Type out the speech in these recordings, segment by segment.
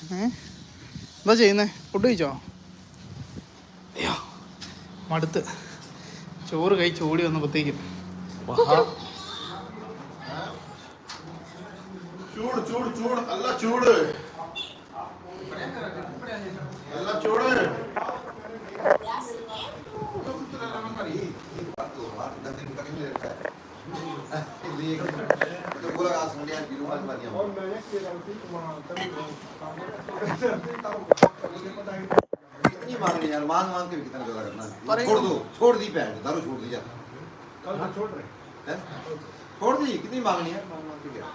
എന്താ ചെയ്യുന്നേ? ഫുഡ് കഴിച്ചോ? അയ്യോ മടുത്ത് ചോറ് കഴിച്ച് ഓടി വന്നപ്പോഴത്തേക്കും ചൂട് ചൂട് ചൂട് നല്ല ചൂട് നല്ല ചൂട് मांग मांग के भी कितना ज्यादा करना छोड़ दो छोड़ दी पैंट दारू छोड़ दी जा छोड़ रहे छोड़ दी कितनी मांगनी है मांग मांग के क्या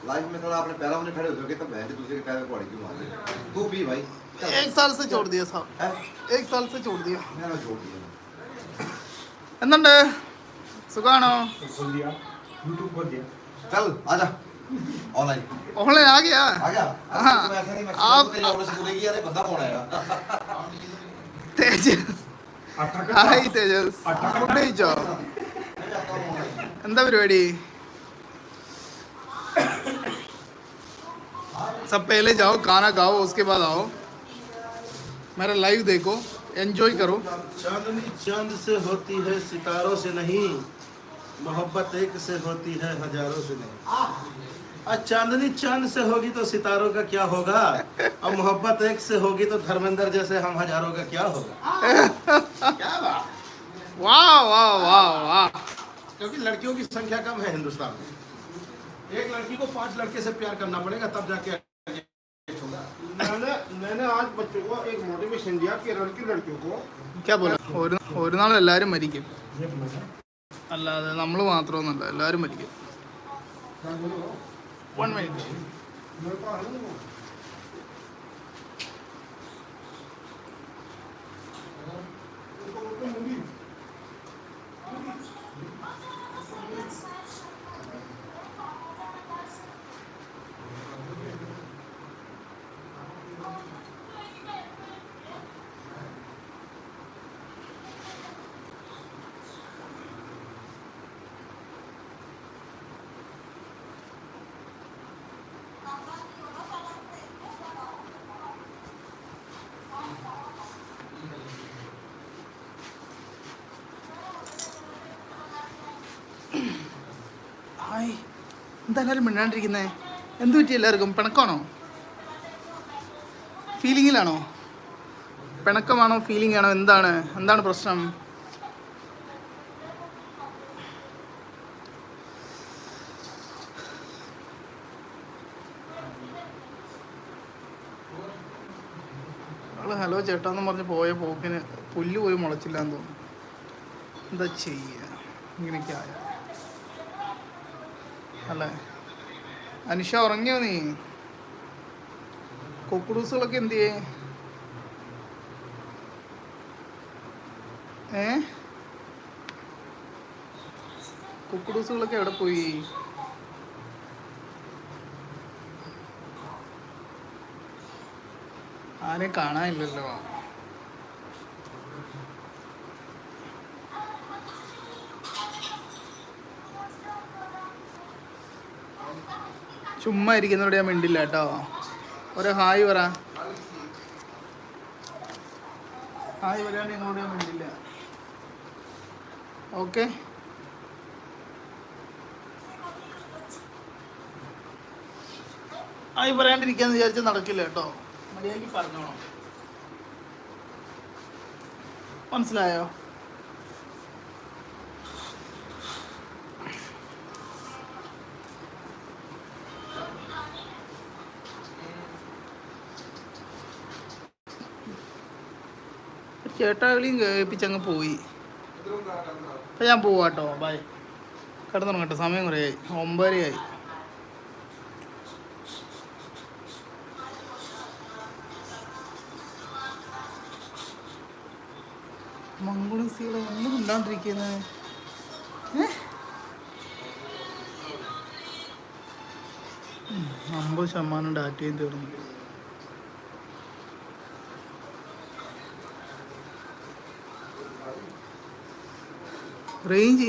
लाइफ में थोड़ा अपने पैरों में खड़े हो जाओगे तब बहन दूसरे के पैर में पड़ी क्यों मार तू भी भाई 1 साल से छोड़ दिया साहब 1 साल से छोड़ दिया मैंने छोड़ दिया എന്തുണ്ട് സുഖാണോ? चल आजा ऑनलाइन ഓൺലൈൻ आ गया आ गया आप से बोलेगी यार बंदा कौन आएगा തേജസ് ഹായ് തേജസ് ഫുഡ് കഴിച്ചോ? എന്താ പരിപാടി? सब पहले जाओ खाना खाओ उसके बाद आओ मेरा लाइव देखो एंजॉय करो। चांदनी चांद से होती है सितारों से नहीं, मोहब्बत एक से होती है हजारों से नहीं। आज चांदनी चांद से होगी तो सितारों का क्या होगा, और मोहब्बत एक से होगी तो धर्मेंद्र जैसे हम हजारों का क्या होगा। क्या बात, वाह वाह वाह वाह। क्योंकि लड़कियों की संख्या कम है हिंदुस्तान में, एक लड़की को 5 लड़के से प्यार करना पड़ेगा तब जाके होगा। मैंने आज बच्चों को एक मोटिवेशन दिया कि लड़कियों को क्या बोला ഒരു നാൾ എല്ലാവരും മരിക്കും, അല്ലാതെ നമ്മൾ മാത്രമൊന്നുമല്ല, എല്ലാവരും മരിക്കും. 1 minute. ഹായ്, എന്താ എല്ലാവരും മിണ്ടാണ്ടിരിക്കുന്നേ? എന്ത് പറ്റി എല്ലാവർക്കും? പിണക്കമാണോ? ഫീലിങ്ങിലാണോ? പിണക്കമാണോ ഫീലിംഗ് ആണോ? എന്താണ് പ്രശ്നം? ഹലോ ചേട്ടാന്ന് പറഞ്ഞ് പോയ പോക്കിന് പുല്ല് പോലും മുളച്ചില്ല എന്ന് തോന്നുന്നു. എന്താ ചെയ്യുക, ഇങ്ങനെയൊക്കെ ആയ അല്ലേ? അനുഷ ഉറങ്ങിയോ നീ? കൊക്കുടൂസുകളൊക്കെ എന്ത് ചെയ്യേ? കുക്കുടൂസുകളൊക്കെ എവിടെ പോയി? ആരെയും കാണാനില്ലല്ലോ. ചുമ്മാ ഇരിക്കുന്നവരോട് ഞാൻ മിണ്ടില്ല കേട്ടോ. ഒരു ഹായ് പറ. ഹായ് പറയാണ്ട് ഞങ്ങളോട് ഞാൻ മിണ്ടില്ല. ഓക്കെ, ഹായ് പറയാണ്ടിരിക്കാന്ന് വിചാരിച്ചാൽ നടക്കില്ല കേട്ടോ. മര്യാദയ്ക്ക് പറഞ്ഞോളാം, മനസ്സിലായോ? ചേട്ടാവിളിയും കേൾപ്പിച്ചങ്ങ് പോയി. അപ്പം ഞാൻ പോവാട്ടോ, ബൈ. കിടന്നുറങ്ങട്ടെ, സമയം കുറേയായി, 9:30 മംഗളൂസികളെ ഒന്നും ഇല്ലാണ്ടിരിക്കുന്നത്. 50% ഡാറ്റയും തീർന്നു. റേഞ്ച്